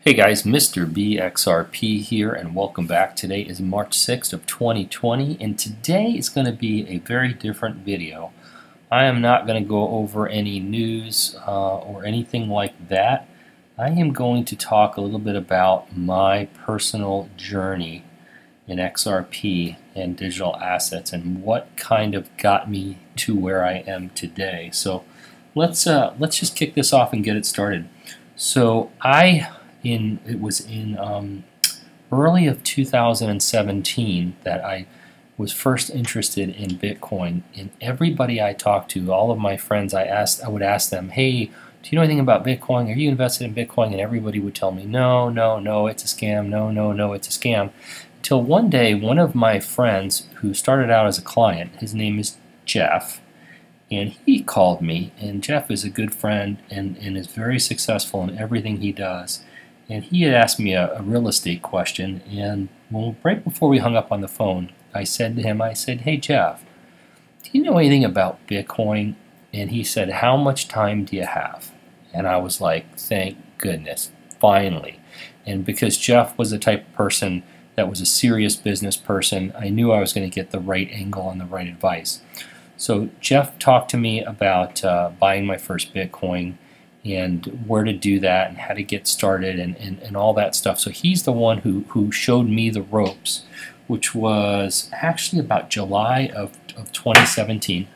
Hey guys, Mr. BXRP here, and welcome back. Today is March 6th of 2020, and today is going to be a very different video. I am not going to go over any news or anything like that. I am going to talk a little bit about my personal journey in XRP and digital assets and what kind of got me to where I am today. So let's just kick this off and get it started. So it was in early of 2017 that I was first interested in Bitcoin. And everybody I talked to, all of my friends, I would ask them, hey, do you know anything about Bitcoin? Are you invested in Bitcoin? And everybody would tell me, no, no, no, it's a scam. No, no, no, it's a scam. Until one day, one of my friends who started out as a client, his name is Jeff, and he called me, and Jeff is a good friend and is very successful in everything he does. And he had asked me a real estate question, and right before we hung up on the phone, I said to him, hey Jeff, do you know anything about Bitcoin? And he said, how much time do you have? And I was like, thank goodness, finally. And because Jeff was the type of person that was a serious business person, I knew I was going to get the right angle and the right advice. So Jeff talked to me about buying my first Bitcoin and where to do that and how to get started and all that stuff. So he's the one who showed me the ropes, which was actually about July of 2017.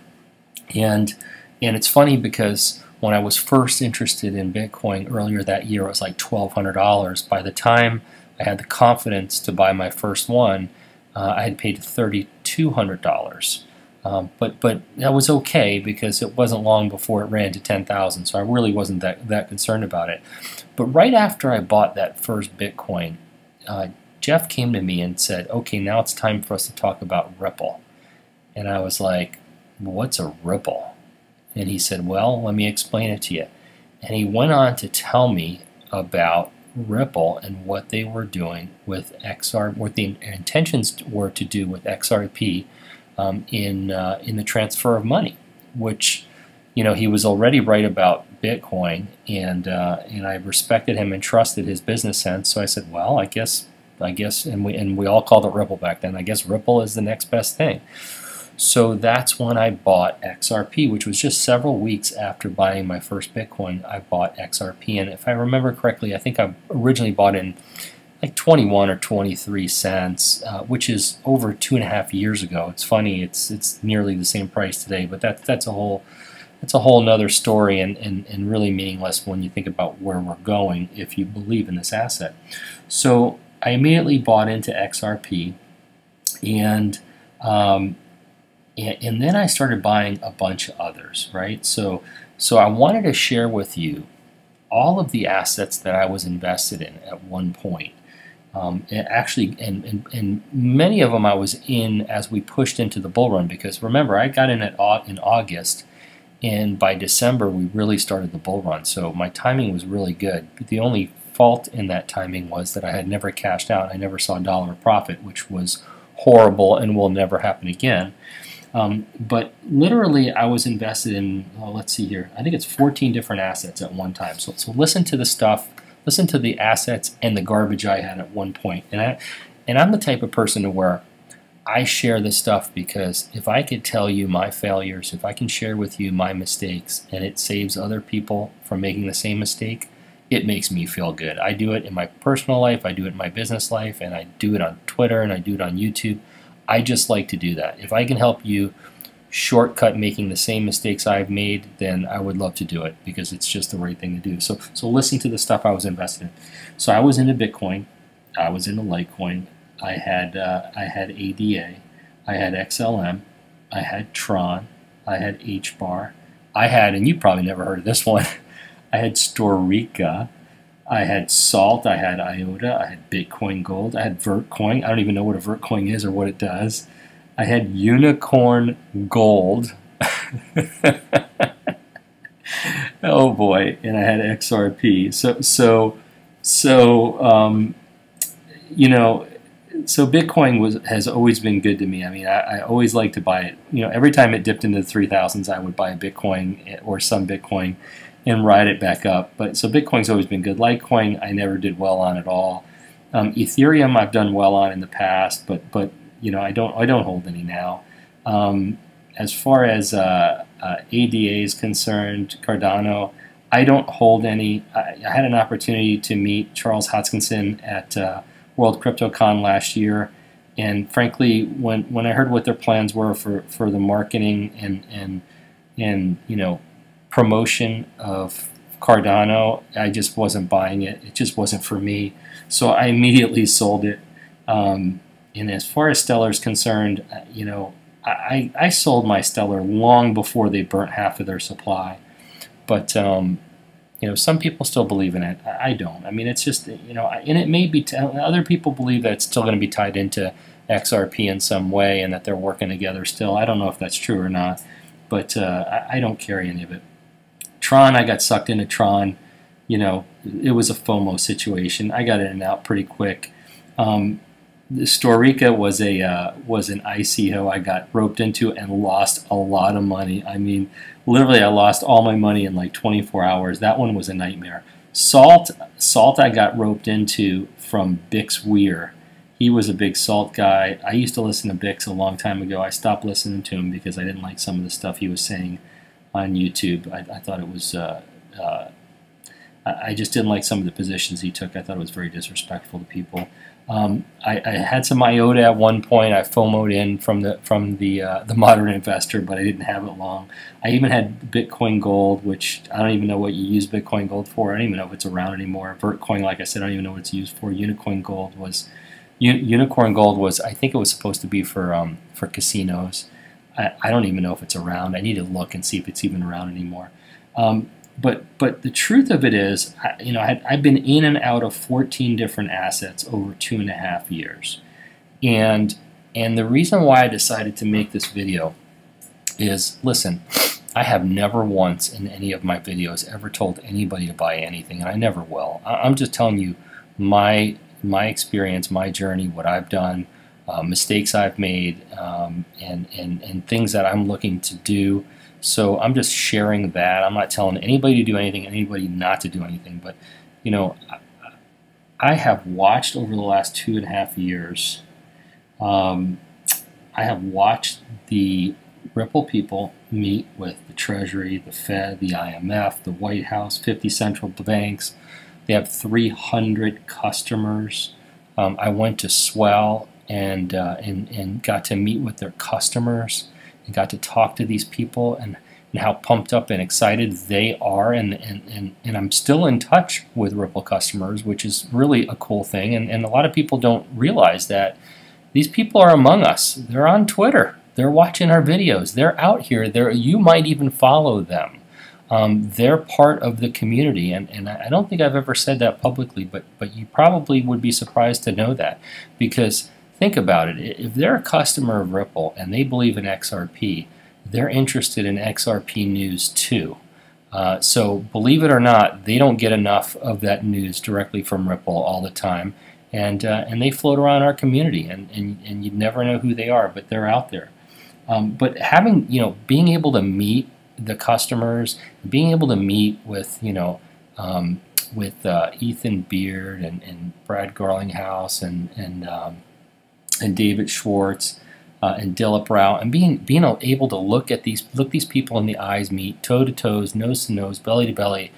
And it's funny because when I was first interested in Bitcoin earlier that year, it was like $1,200. By the time I had the confidence to buy my first one, I had paid $3,200. But that was okay because it wasn't long before it ran to 10,000, so I really wasn't that concerned about it. But right after I bought that first Bitcoin, Jeff came to me and said, okay, now it's time for us to talk about Ripple. And I was like, what's a Ripple? And he said, well, let me explain it to you. And he went on to tell me about Ripple and what they were doing with XRP, what the intentions were to do with XRP in the transfer of money, which, you know, he was already right about Bitcoin, and I respected him and trusted his business sense. So I said, well, I guess, and we all called it Ripple back then. I guess Ripple is the next best thing. So that's when I bought XRP, which was just several weeks after buying my first Bitcoin. I bought XRP, and if I remember correctly, I think I originally bought in like 21 or 23 cents, which is over 2.5 years ago. It's funny, it's nearly the same price today, but that's a whole nother story and really meaningless when you think about where we're going if you believe in this asset. So I immediately bought into XRP, and then I started buying a bunch of others, right? So I wanted to share with you all of the assets that I was invested in at one point. And many of them I was in as we pushed into the bull run, because remember, I got in in August, and by December we really started the bull run. So my timing was really good. But the only fault in that timing was that I had never cashed out. I never saw a dollar of profit, which was horrible and will never happen again. But literally I was invested in, let's see here, I think it's 14 different assets at one time. So listen to the stuff. Listen to the assets and the garbage I had at one point. And I'm the type of person to where I share this stuff, because if I could tell you my failures, if I can share with you my mistakes, and it saves other people from making the same mistake, it makes me feel good. I do it in my personal life, I do it in my business life, and I do it on Twitter, and I do it on YouTube. I just like to do that. If I can help you shortcut making the same mistakes I've made, then I would love to do it, because it's just the right thing to do. So listen to the stuff I was invested in. So I was into Bitcoin, I was into Litecoin, I had ADA, I had XLM, I had Tron, I had HBAR, I had, and you probably never heard of this one, I had Storica, I had Salt, I had IOTA, I had Bitcoin Gold, I had Vertcoin. I don't even know what a Vertcoin is or what it does. I had Unicorn Gold. Oh boy, and I had XRP. You know, so Bitcoin has always been good to me. I mean, I always like to buy it. You know, every time it dipped into the 3,000s, I would buy a Bitcoin or some Bitcoin, and ride it back up. But so Bitcoin's always been good. Litecoin I never did well on at all. Ethereum I've done well on in the past, but you know, I don't hold any now. As far as ADA is concerned, Cardano, I don't hold any. I had an opportunity to meet Charles Hoskinson at World CryptoCon last year, and frankly, when I heard what their plans were for the marketing and you know, promotion of Cardano, I just wasn't buying it. It just wasn't for me, so I immediately sold it. And as far as Stellar is concerned, you know, I sold my Stellar long before they burnt half of their supply. But you know, some people still believe in it. I don't. I mean, it's just, you know, and it may be. Other people believe that it's still going to be tied into XRP in some way, and that they're working together still. I don't know if that's true or not, but I don't carry any of it. Tron, I got sucked into Tron. You know, it was a FOMO situation. I got in and out pretty quick. Storica was an ICO I got roped into and lost a lot of money. I mean, literally, I lost all my money in like 24 hours. That one was a nightmare. Salt I got roped into from Bix Weir. He was a big Salt guy. I used to listen to Bix a long time ago. I stopped listening to him because I didn't like some of the stuff he was saying on YouTube. I thought it was I just didn't like some of the positions he took. I thought it was very disrespectful to people. I had some IOTA at one point. I FOMO'd in from the Modern Investor, but I didn't have it long. I even had Bitcoin Gold, which I don't even know what you use Bitcoin Gold for. I don't even know if it's around anymore. Vertcoin, like I said, I don't even know what it's used for. Unicorn Gold was, I think it was supposed to be for casinos. I don't even know if it's around. I need to look and see if it's even around anymore. But the truth of it is, you know, I've been in and out of 14 different assets over 2.5 years, and the reason why I decided to make this video is, listen, I have never once in any of my videos ever told anybody to buy anything, and I never will. I'm just telling you my experience, my journey, what I've done, mistakes I've made, and things that I'm looking to do. So I'm just sharing that. I'm not telling anybody to do anything, anybody not to do anything. But, you know, I have watched over the last 2.5 years, I have watched the Ripple people meet with the Treasury, the Fed, the IMF, the White House, 50 central banks. They have 300 customers. I went to Swell and got to meet with their customers. Got to talk to these people and how pumped up and excited they are, and I'm still in touch with Ripple customers, which is really a cool thing, and a lot of people don't realize that these people are among us. They're on Twitter, they're watching our videos, they're out here, you might even follow them. They're part of the community, and I don't think I've ever said that publicly, but you probably would be surprised to know that, because think about it. If they're a customer of Ripple and they believe in XRP, they're interested in XRP news too. So believe it or not, they don't get enough of that news directly from Ripple all the time, and they float around our community, and you never know who they are, but they're out there. But having, you know, being able to meet the customers, being able to meet with, you know, with Ethan Beard and Brad Garlinghouse and David Schwartz and Dilip Rao, and being able to look these people in the eyes, meet toe to toes, nose to nose, belly to belly,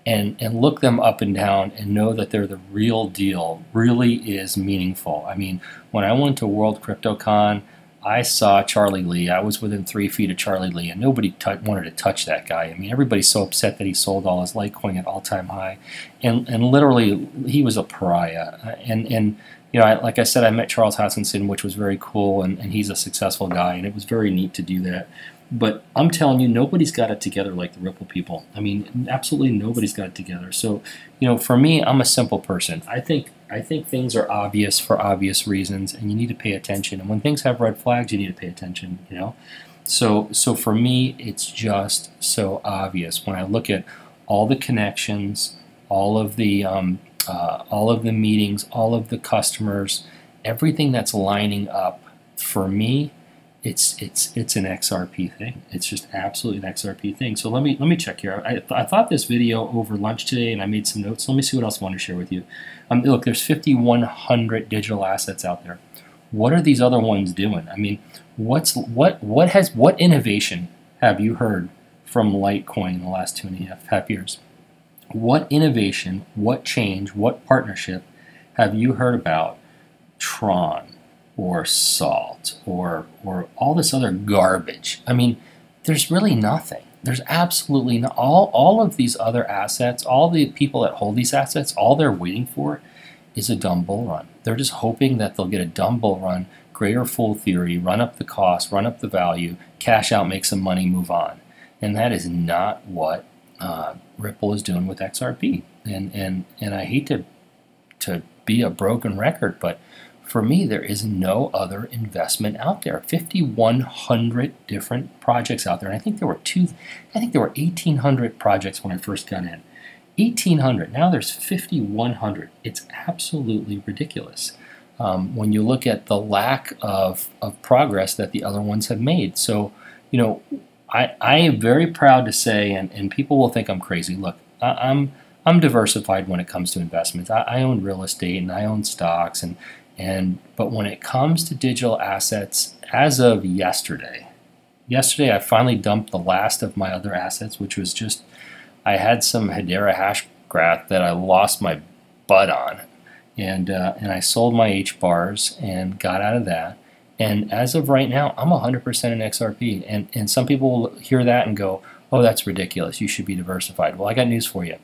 and look them up and down and know that they're the real deal really is meaningful. I mean, when I went to World CryptoCon, I saw Charlie Lee. I was within 3 feet of Charlie Lee, and nobody wanted to touch that guy. I mean, everybody's so upset that he sold all his Litecoin at all-time high, and literally he was a pariah. And you know, like I said, I met Charles Hoskinson, which was very cool, and he's a successful guy, and it was very neat to do that. But I'm telling you, nobody's got it together like the Ripple people. I mean, absolutely nobody's got it together. So, you know, for me, I'm a simple person. I think things are obvious for obvious reasons, and you need to pay attention. And when things have red flags, you need to pay attention, you know. So for me, it's just so obvious when I look at all the connections, all of the meetings, all of the customers, everything that's lining up for me it's an XRP thing. It's just absolutely an XRP thing. So let me check here. I thought this video over lunch today, and I made some notes. Let me see what else I want to share with you. Look, there's 5,100 digital assets out there. What are these other ones doing? I mean, what innovation have you heard from Litecoin in the last 2.5 years? What innovation, what change, what partnership have you heard about Tron or Salt or all this other garbage? I mean, there's really nothing. There's absolutely no, all of these other assets, all the people that hold these assets, all they're waiting for is a dumb bull run. They're just hoping that they'll get a dumb bull run, greater fool theory, run up the cost, run up the value, cash out, make some money, move on. And that is not what Ripple is doing with XRP. And I hate to be a broken record, but for me, there is no other investment out there. 5,100 different projects out there, and I think there were 1,800 projects when I first got in. 1,800. Now there's 5,100. It's absolutely ridiculous when you look at the lack of progress that the other ones have made. So, you know, I am very proud to say, and people will think I'm crazy. Look, I'm diversified when it comes to investments. I own real estate and I own stocks, but when it comes to digital assets, as of yesterday I finally dumped the last of my other assets, which was just, I had some Hedera hash graph that I lost my butt on, and I sold my H bars and got out of that. And as of right now, I'm 100% in XRP. And some people will hear that and go, oh, that's ridiculous. You should be diversified. Well, I got news for you.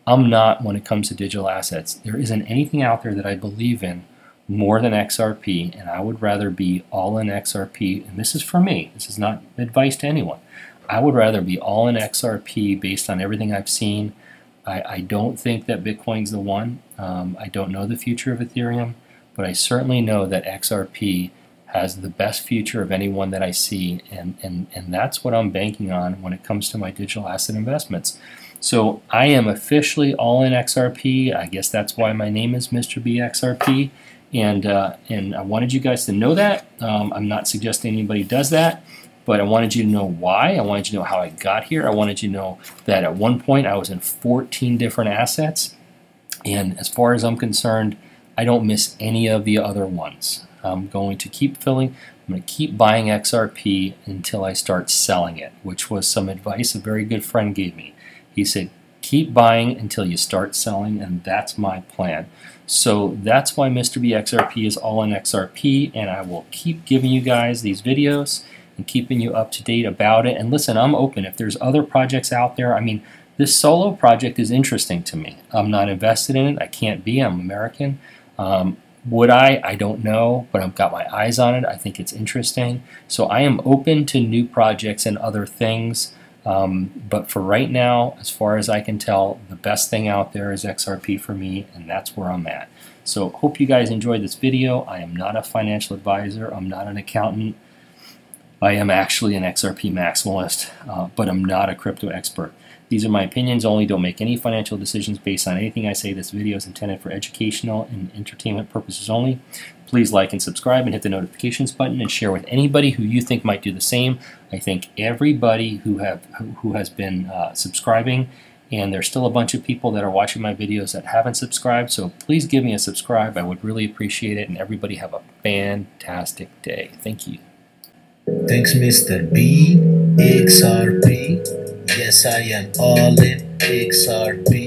I'm not when it comes to digital assets. There isn't anything out there that I believe in more than XRP, and I would rather be all in XRP. And this is for me. This is not advice to anyone. I would rather be all in XRP based on everything I've seen. I don't think that Bitcoin's the one. I don't know the future of Ethereum, but I certainly know that XRP has the best future of anyone that I see, and that's what I'm banking on when it comes to my digital asset investments. So I am officially all in XRP. I guess that's why my name is Mr. B XRP, and I wanted you guys to know that. I'm not suggesting anybody does that, but I wanted you to know why. I wanted you to know how I got here. I wanted you to know that at one point I was in 14 different assets, and as far as I'm concerned, I don't miss any of the other ones. I'm going to keep filling. I'm going to keep buying XRP until I start selling it, which was some advice a very good friend gave me. He said, keep buying until you start selling, and that's my plan. So that's why Mr. B XRP is all in XRP, and I will keep giving you guys these videos and keeping you up to date about it. And listen, I'm open. If there's other projects out there, I mean, this solo project is interesting to me. I'm not invested in it. I can't be. I'm American. Would I? I don't know, but I've got my eyes on it. I think it's interesting. So I am open to new projects and other things. But for right now, as far as I can tell, the best thing out there is XRP for me, and that's where I'm at. So hope you guys enjoyed this video. I am not a financial advisor. I'm not an accountant. I am actually an XRP maximalist, but I'm not a crypto expert. These are my opinions only. Don't make any financial decisions based on anything I say. This video is intended for educational and entertainment purposes only. Please like and subscribe and hit the notifications button and share with anybody who you think might do the same. I thank everybody who has been subscribing, and there's still a bunch of people that are watching my videos that haven't subscribed, so please give me a subscribe. I would really appreciate it, and everybody have a fantastic day. Thank you. Thanks, Mr. B XRP. Yes, I am all in XRP.